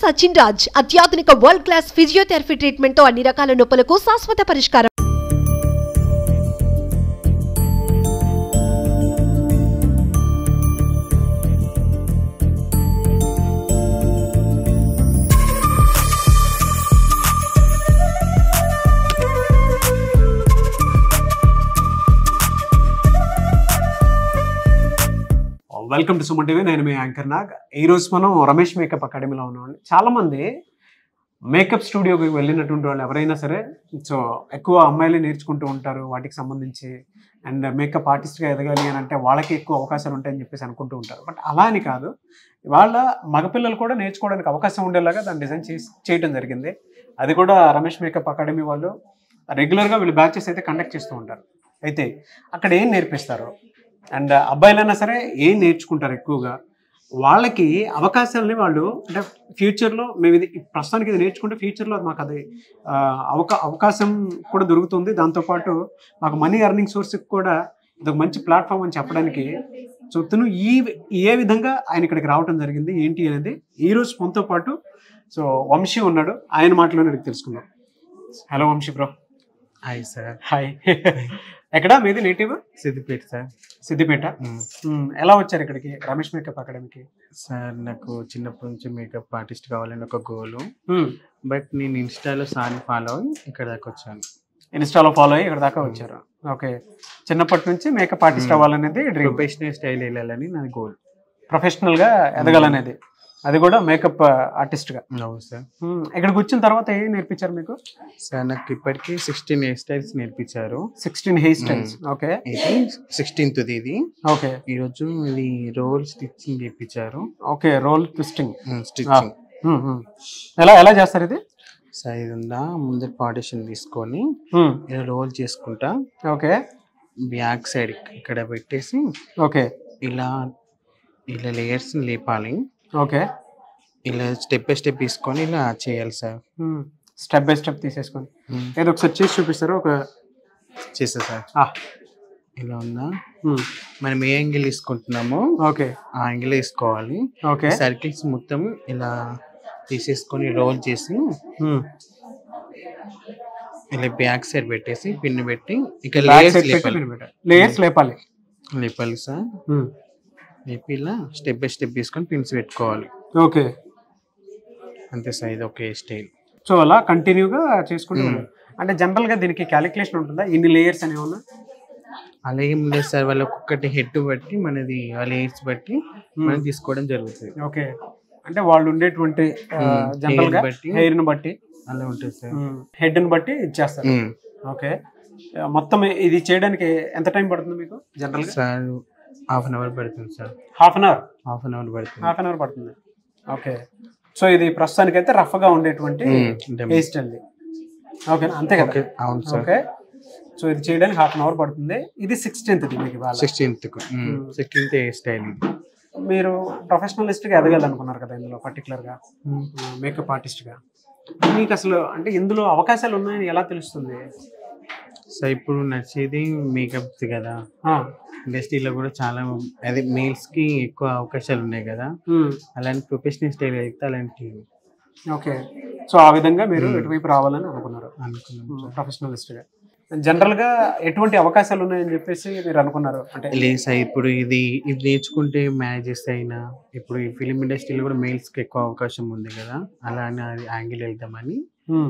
సచిన్ రాజ్ అత్యాధునిక world class physiotherapy treatment తో అన్ని రకాల నొప్పులకు శాశ్వత పరిష్కారం. Welcome to Suman TV. నేను మీ యాంకర్ నాగ్. ఈరోజు మనం రమేష్ మేకప్ అకాడమీలో ఉన్నామండి. చాలామంది మేకప్ స్టూడియోకి వెళ్ళినటువంటి వాళ్ళు ఎవరైనా సరే సో ఎక్కువ అమ్మాయిలు నేర్చుకుంటూ ఉంటారు వాటికి సంబంధించి. అండ్ మేకప్ ఆర్టిస్ట్గా ఎదగాలి అని అంటే వాళ్ళకి ఎక్కువ అవకాశాలు ఉంటాయని చెప్పేసి అనుకుంటూ ఉంటారు. బట్ అలా అని కాదు, వాళ్ళ మగపిల్లలు కూడా నేర్చుకోవడానికి అవకాశం ఉండేలాగా దాన్ని డిజైన్ చేయడం జరిగింది. అది కూడా రమేష్ మేకప్ అకాడమీ వాళ్ళు రెగ్యులర్గా వీళ్ళు బ్యాచెస్ అయితే కండక్ట్ చేస్తూ ఉంటారు. అయితే అక్కడ ఏం నేర్పిస్తారు అండ్ అబ్బాయిలైనా సరే ఏం నేర్చుకుంటారు ఎక్కువగా, వాళ్ళకి అవకాశాలని వాళ్ళు అంటే ఫ్యూచర్లో మేము ఇది ప్రస్తుతానికి ఇది నేర్చుకుంటే ఫ్యూచర్లో మాకు అది అవకాశం కూడా దొరుకుతుంది. దాంతోపాటు మాకు మనీ ఎర్నింగ్ సోర్స్కి కూడా ఇది ఒక మంచి ప్లాట్ఫామ్ అని చెప్పడానికి సో తను ఏ విధంగా ఆయన ఇక్కడికి రావడం జరిగింది ఏంటి అనేది ఈరోజు మనతో పాటు సో వంశీ ఉన్నాడు. ఆయన మాటలోనే అడిగి తెలుసుకుందాం. Hello Vamshi bro. Hi sir. Hi. ఎక్కడ మీది నేటివ్? సిద్దిపేట సార్. సిద్దిపేట. ఎలా వచ్చారు ఇక్కడికి రమేష్ మేకప్ అకాడమీకి? సార్ నాకు చిన్నప్పటి నుంచి మేకప్ ఆర్టిస్ట్ కావాలని ఒక గోల్. బట్ నేను ఇన్స్టాలో సార్ని ఫాలో అయ్యి ఇక్కడ దాకా వచ్చాను. ఇన్స్టాలో ఫాలో అయ్యి ఇక్కడ దాకా వచ్చారు. ఓకే. చిన్నప్పటి నుంచి మేకప్ ఆర్టిస్ట్ అవ్వాలనేది డ్రీమ్. ప్రొఫెషనల్ స్టైల్ వెళ్ళాలని నా గోల్. ప్రొఫెషనల్గా ఎదగాలనేది, అది కూడా మేకప్ ఆర్టిస్ట్గా. అవును సార్. ఇక్కడికి వచ్చిన తర్వాత ఏం నేర్పించారు మీకు? సార్ నాకు ఇప్పటికీ 16 హెయిర్ స్టైల్స్ నేర్పించారు. 16 హెయిర్ స్టైల్స్. ఓకే. ఇది 16th ఇది. ఓకే. ఈరోజు ఇది రోల్ స్టిచ్చింగ్ చేయించారు. ఓకే. రోల్ ట్విస్టింగ్ స్టిచ్చింగ్ ఎలా చేస్తారు ఇది? సార్ ఇది ఉందా, ముందు ఫౌండేషన్ తీసుకొని ఇలా రోల్ చేసుకుంటా. ఓకే. బ్యాక్ సైడ్ ఇక్కడ పెట్టేసి ఓకే ఇలా ఇలా లేయర్స్ లేపాలి. ఓకే. ఇలా స్టెప్ బై స్టెప్ తీసుకొని ఇలా చేయాలి సార్. స్టెప్ బై స్టెప్ తీసేసుకొని ఏదో ఒకసారి చేసి చూపిస్తారు. ఒక చేసా సార్. ఇలా ఉందా, మనం ఏ యాంగిల్ తీసుకుంటున్నామో ఓకే ఆ యాంగిల్ వేసుకోవాలి. ఓకే. సర్కిల్స్ మొత్తం ఇలా తీసేసుకొని రోల్ చేసి ఇలా బ్యాక్ సైడ్ పెట్టేసి పిన్ పెట్టి ఇక లేయర్స్ లేపాలి లేపాలి సార్. లేపి ఇలా స్టెప్ బై స్టెప్ తీసుకొని పిన్స్ పెట్టుకోవాలి. ఓకే. అంతే సార్. ఇది ఒక స్టైల్. సో అలా కంటిన్యూగా చేసుకుంటూ అంటే జనరల్గా దీనికి క్యాలిక్యులేషన్ ఉంటుందా ఇన్ని లేయర్స్ అని ఏమన్నా? అలా ఏం లేదు సార్, వాళ్ళ ఒక్కొక్కటి హెడ్ బట్టి మనది ఆ లేయర్స్ బట్టి మనం తీసుకోవడం జరుగుతుంది. ఓకే. అంటే వాళ్ళు ఉండేటువంటి జనరల్గా హెయిర్ ని బట్టి అలా ఉంటుంది సార్. హెడ్ ని బట్టి ఇచ్చేస్తారు. ఓకే. మొత్తం ఇది చేయడానికి ఎంత టైం పడుతుంది మీకు జనరల్గా? సార్ హాఫ్ అన్ అవర్ పడుతుంది సార్. హాఫ్ అన్ అవర్ పడుతుంది. ఓకే. సో ఇది ప్రస్తుతానికి అయితే రఫ్ గా ఉండేటువంటి హెయిర్ స్టైల్. ఓకే. అంతే కదా? అవును సార్. ఓకే. సో ఇది చేయడానికి హాఫ్ అన్ అవర్ పడుతుంది. ఇది 16th మీకు? 16th hair style. మీరు ప్రొఫెషనలిస్ట్ గా ఎదగాలనుకున్నారు కదా ఇందులో పర్టికులర్ గా మేకప్ ఆర్టిస్ట్ గా, మీకు అసలు అంటే ఇందులో అవకాశాలు ఉన్నాయని ఎలా తెలుస్తుంది? సో ఇప్పుడు నచ్చేది మేకప్ కదా, ఇండస్ట్రీలో కూడా చాలా అదే మేల్స్ కి ఎక్కువ అవకాశాలు ఉన్నాయి కదా, అలాంటి ప్రొఫెషనల్ స్టైల్ అయితే అలాంటి. ఓకే. సో ఆ విధంగా మీరు ఎటువైపు రావాలని అనుకున్నారు ప్రొఫెషనలిస్ట్ గా. జనరల్ గా ఎటువంటి అవకాశాలు ఉన్నాయని చెప్పేసి మీరు అనుకున్నారు? అంటే లేదు సార్, ఇప్పుడు ఇది నేర్చుకుంటే మ్యారేజెస్ అయినా ఇప్పుడు ఈ ఫిలిం ఇండస్ట్రీలో కూడా మేల్స్ కి ఎక్కువ అవకాశం ఉంది కదా, అలానే అది యాంగిల్ వెళ్దామని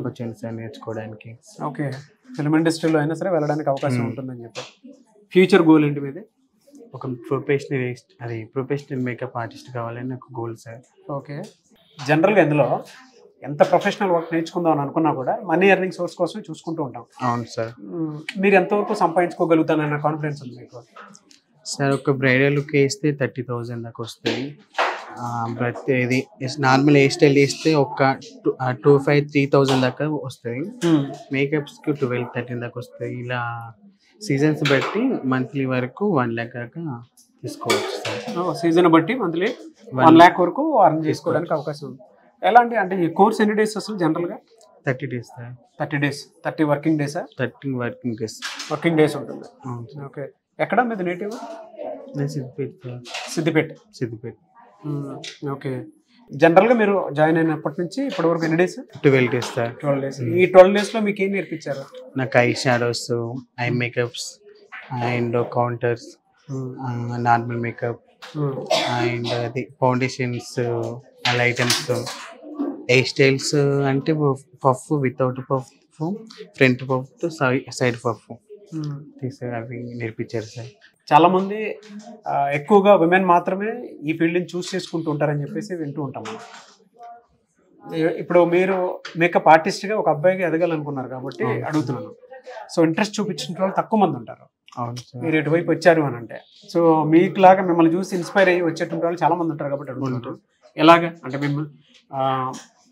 వచ్చాను సార్ నేర్చుకోవడానికి. ఓకే. ఫిలిం ఇండస్ట్రీలో అయినా సరే వెళ్ళడానికి అవకాశం ఉంటుందని చెప్పి ఫ్యూచర్ గోల్ ఏంటి మీది? ఒక ప్రొఫెషనల్ మేకప్ ఆర్టిస్ట్ కావాలని నాకు గోల్ సార్. ఓకే. జనరల్గా ఇందులో ఎంత ప్రొఫెషనల్ వర్క్ నేర్చుకుందాం అని అనుకున్నా కూడా మనీ ఎర్నింగ్ సోర్స్ కోసం చూసుకుంటూ ఉంటాం. అవును సార్. మీరు ఎంతవరకు సంపాదించుకోగలుగుతానన్న కాన్ఫిడెన్స్ ఉంది మీకు? సార్ ఒక బ్రైడల్ లుక్ వేస్తే 30,000 దాకా వస్తుంది. ఇది నార్మల్ హెయిర్ స్టైల్ వేస్తే ఒక 2,500-3,000 దాకా వస్తుంది. మేకప్స్కి 12-13 దాకా వస్తాయి. ఇలా సీజన్స్ బట్టి మంత్లీ వరకు 1 lakh దాకా తీసుకోవచ్చు సార్. సీజన్ బట్టి మంత్లీ 1 lakh వరకు అర్న్ చేసుకోవడానికి అవకాశం ఉంది. ఎలాంటి అంటే ఈ కోర్స్ ఎన్ని డేస్ అసలు జనరల్గా? 30 days సార్. 30 days. 30 వర్కింగ్ డేసా? 30 వర్కింగ్ డేస్. వర్కింగ్ డేస్ ఉంటుంది. ఓకే. ఎక్కడ మీది నేటివ్? నేను సిద్దిపేట. సిద్దిపేట. సిద్దిపేట. ఓకే. జనరల్గా మీరు జాయిన్ అయినప్పటి నుంచి ఇప్పటి వరకు ఎన్ని డేస్? 12 days sir. 12 days. ఈ 12 daysలో మీకు ఏం నేర్పించారు? నాకు I shadows, I makeups and counters, normal makeup and అది ఫౌండేషన్స్, అలా ఐటమ్స్, హెయిర్ స్టైల్స్ అంటే puff, without puff, front puff, side puff తీసే అవి నేర్పించారు సార్. చాలా మంది ఎక్కువగా విమెన్ మాత్రమే ఈ ఫీల్డ్ని చూస్ చేసుకుంటూ ఉంటారని చెప్పేసి వింటూ ఉంటాం మనం. ఇప్పుడు మీరు మేకప్ ఆర్టిస్ట్గా ఒక అబ్బాయికి ఎదగాలనుకున్నారు కాబట్టి అడుగుతున్నాను. సో ఇంట్రెస్ట్ చూపించిన వాళ్ళు తక్కువ మంది ఉంటారు. అవును సార్. మీరు ఎటువైపు వచ్చారు అని అంటే, సో మీకులాగా మిమ్మల్ని చూసి ఇన్స్పైర్ అయ్యి వచ్చేటువంటి వాళ్ళు చాలా మంది ఉంటారు కాబట్టి అడుగుతుంటారు. ఎలాగా అంటే మిమ్మల్ని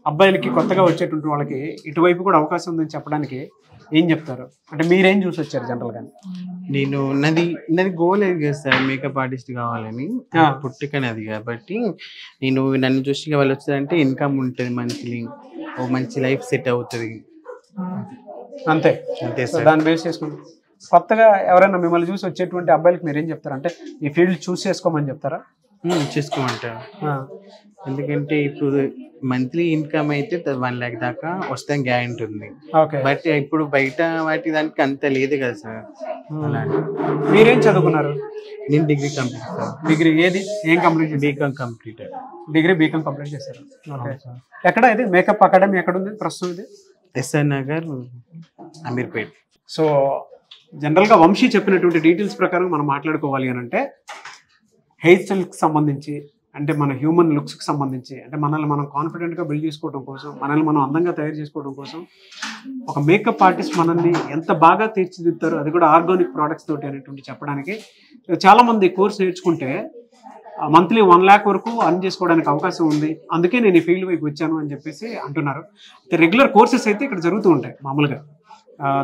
అబ్బాయిలకి కొత్తగా వచ్చేటువంటి వాళ్ళకి ఇటువైపు కూడా అవకాశం ఉందని చెప్పడానికి ఏం చెప్తారు? అంటే మీరేం చూసి వచ్చారు జనరల్గా? నాది గోల్ ఏది కదా సార్, మేకప్ ఆర్టిస్ట్ కావాలని పుట్టుకని అది. కాబట్టి నన్ను చూసి వాళ్ళు వచ్చారంటే ఇన్కమ్ ఉంటుంది, మంత్లీ ఓ మంచి లైఫ్ సెట్ అవుతుంది అంతే అంతే సో సార్. దాన్ని బేస్ చేసుకుంటాం. కొత్తగా ఎవరైనా మిమ్మల్ని చూసి వచ్చేటువంటి అబ్బాయిలకి మీరేం చెప్తారు? అంటే ఈ ఫీల్డ్ చూస్ చేసుకోమని చెప్తారా? చేసుకోమంటారు. ఎందుకంటే ఇప్పుడు మంత్లీ ఇన్కమ్ అయితే 1 lakh దాకా వస్తాం గ్యారెంటీ ఉంది. ఓకే. బట్ ఇప్పుడు బయట వాటి దానికి అంత లేదు కదా సార్. అలా మీరేం చదువుకున్నారు? నేను డిగ్రీ కంప్లీట్ సార్. డిగ్రీ ఏది ఏం కంప్లీట్ చేసి? BCom complete. Degree BCom complete చేశారు. ఓకే. ఎక్కడ ఇది మేకప్ అకాడమీ ఎక్కడ ఉంది ప్రస్తుతం? ఇది ఎస్ఆర్ నగర్, అమీర్పేట్. సో జనరల్గా వంశీ చెప్పినటువంటి డీటెయిల్స్ ప్రకారం మనం మాట్లాడుకోవాలి అని అంటే హెయిర్ స్టైల్కి సంబంధించి, అంటే మన హ్యూమన్ లుక్స్కి సంబంధించి, అంటే మనల్ని మనం కాన్ఫిడెంట్గా బిల్డ్ చేసుకోవడం కోసం, మనల్ని మనం అందంగా తయారు చేసుకోవడం కోసం ఒక మేకప్ ఆర్టిస్ట్ మనల్ని ఎంత బాగా తీర్చిదిద్దుతారో, అది కూడా ఆర్గానిక్ ప్రోడక్ట్స్ తోటి అనేటువంటి చెప్పడానికి చాలామంది కోర్స్ నేర్చుకుంటే మంత్లీ 1 lakh వరకు అర్న్ చేసుకోవడానికి అవకాశం ఉంది. అందుకే నేను ఈ ఫీల్డ్ వైపు వచ్చాను అని చెప్పేసి అంటున్నారు. రెగ్యులర్ కోర్సెస్ అయితే ఇక్కడ జరుగుతూ ఉంటాయి మామూలుగా,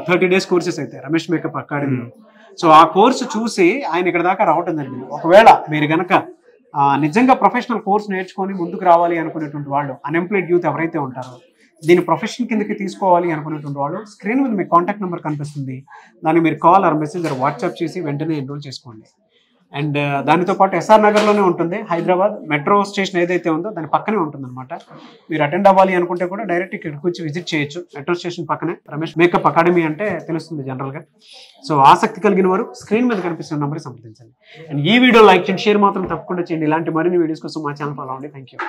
30 days కోర్సెస్ అయితే రమేష్ మేకప్ అకాడమీలో. సో ఆ కోర్సు చూసి ఆయన ఇక్కడ దాకా రావటం జరిగింది. ఒకవేళ మీరు కనుక నిజంగా ప్రొఫెషనల్ కోర్స్ నేర్చుకొని ముందుకు రావాలి అనుకునేటువంటి వాళ్ళు, అన్ఎంప్లాయిడ్ యూత్ ఎవరైతే ఉంటారో, దీని ప్రొఫెషన్ కిందకి తీసుకోవాలి అనుకునేటువంటి వాళ్ళు, స్క్రీన్ మీద మీ కాంటాక్ట్ నెంబర్ కనిపిస్తుంది, దాన్ని మీరు call or message or WhatsApp చేసి వెంటనే ఎన్రోల్ చేసుకోండి. అండ్ దానితో పాటు ఎస్ఆర్ నగర్లోనే ఉంటుంది, హైదరాబాద్ మెట్రో స్టేషన్ ఏదైతే ఉందో దాని పక్కనే ఉంటుంది అనమాట. మీరు అటెండ్ అవ్వాలి అనుకుంటే కూడా డైరెక్ట్ ఇక్కడికి వచ్చి విజిట్ చేయొచ్చు. మెట్రో స్టేషన్ పక్కనే రమేష్ మేకప్ అకాడమీ అంటే తెలుస్తుంది జనరల్గా. సో ఆసక్తి కలిగిన వారు స్క్రీన్ మీద కనిపిస్తున్న నెంబర్కి సంప్రదించండి. అండ్ ఈ వీడియో లైక్ చేయండి, షేర్ మాత్రం తప్పకుండా చేయండి. ఇలాంటి మరిన్ని వీడియోస్ కోసం మా ఛానల్ ఫాలో అవ్వండి. Thank you.